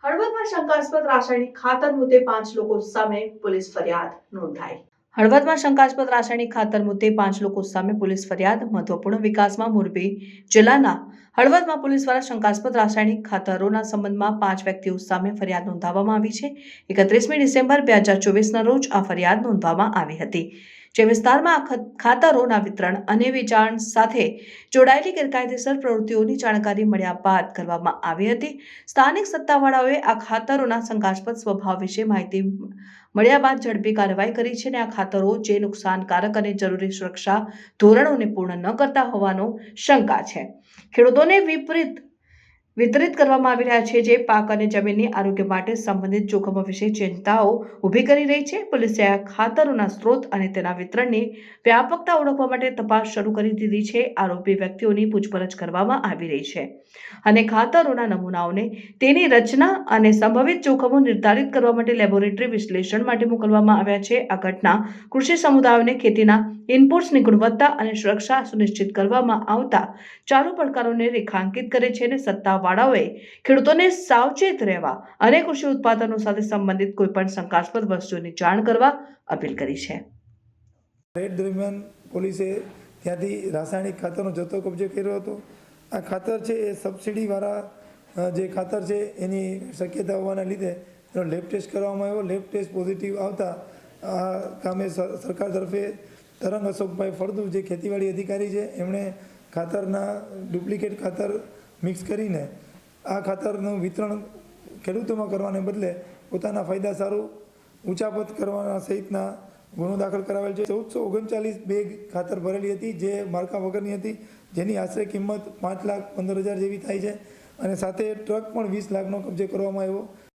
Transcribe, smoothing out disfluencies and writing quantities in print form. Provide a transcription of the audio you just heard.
હળવદમાં શંકાસ્પદ રાસાયણિક ખાતર મુદ્દે 5 લોકો સામે પોલીસ ફરિયાદ નોંધાઈ। હળવદમાં શંકાસ્પદ રાસાયણિક ખાતર મુદ્દે 5 લોકો સામે પોલીસ ફરિયાદ। મહત્વપૂર્ણ વિકાસમાં મોરબી જિલ્લાના હળવદમાં પોલીસ દ્વારા શંકાસ્પદ રાસાયણિક ખાતરોના સંબંધમાં 5 વ્યક્તિઓ સામે ફરિયાદ નોંધાવવામાં આવી છે। 31મી ડિસેમ્બર 2024ના રોજ આ ફરિયાદ નોંધવામાં આવી હતી, જે વિસ્તારમાં ખાતરોના વિતરણ અને વેચાણ સાથે જોડાયેલી ગેરકાયદેસર પ્રવૃત્તિઓની જાણકારી મળ્યા બાદ કરવામાં આવી હતી। સ્થાનિક સત્તાવાળાઓએ આ ખાતરોના શંકાસ્પદ સ્વભાવ વિશે માહિતી મળ્યા બાદ ઝડપી કાર્યવાહી કરી છે અને આ ખાતરો જે નુકસાનકારક અને જરૂરી સુરક્ષા ધોરણોને પૂર્ણ ન કરતા હોવાનો શંકા છે। ખેડૂતોને વિતરિત કરવામાં આવી રહ્યા છે, જે પાક અને જમીનની આરોગ્ય માટે સંબંધિત જોખમો વિશે ચિંતાઓ ઊભી કરી રહી છે। પોલીસે આ ખાતરોના સ્ત્રોત અને તેના વિતરણની વ્યાપકતા ઓળખવા માટે તપાસ શરૂ કરી દીધી છે। આરોપી વ્યક્તિઓની પૂછપરછ કરવામાં આવી રહી છે અને ખાતરોના નમૂનાઓને તેની રચના અને સંભવિત જોખમો નિર્ધારિત કરવા માટે લેબોરેટરી વિશ્લેષણ માટે મોકલવામાં આવ્યા છે। આ ઘટના કૃષિ સમુદાયોને ખેતીના ઇનપુટ્સની ગુણવત્તા અને સુરક્ષા સુનિશ્ચિત કરવામાં આવતા ચાલુ પડકારોને રેખાંકિત કરે છે અને સત્તાવાળાઓએ ખેડૂતોને સાવચેત રહેવા અને કૃષિ ઉત્પાદનો સાથે સંબંધિત કોઈપણ શંકાસ્પદ વસ્તુની જાણ કરવા અપીલ કરી છે। રેડ દરમિયાન પોલીસે ત્યાંથી રાસાયણિક ખાતરનો જથ્થો કબજે કર્યો હતો। આ ખાતર છે એ સબસિડીવાળા જે ખાતર છે એની શક્યતા હોવાના લીધે એનો લેબ ટેસ્ટ કરવામાં આવ્યો। લેબ ટેસ્ટ પોઝિટિવ આવતા આ કામે સરકાર તરફે તરંગ અશોકભાઈ ફળદુ જે ખેતીવાડી અધિકારી છે એમણે ખાતરના ડુપ્લિકેટ ખાતર મિક્સ કરીને આ ખાતરનું વિતરણ ખેડૂતોમાં કરવાને બદલે પોતાના ફાયદા સારું ઉચાપત કરવાના સહિતના ગુનો દાખલ કરાવેલ છે। 1439 બેગ ખાતર ભરેલી હતી, જે માર્કા વગરની હતી, જેની આશરે કિંમત 5,15,000 જેવી થાય છે અને સાથે ટ્રક પણ 20 લાખનો કબજે કરવામાં આવ્યો।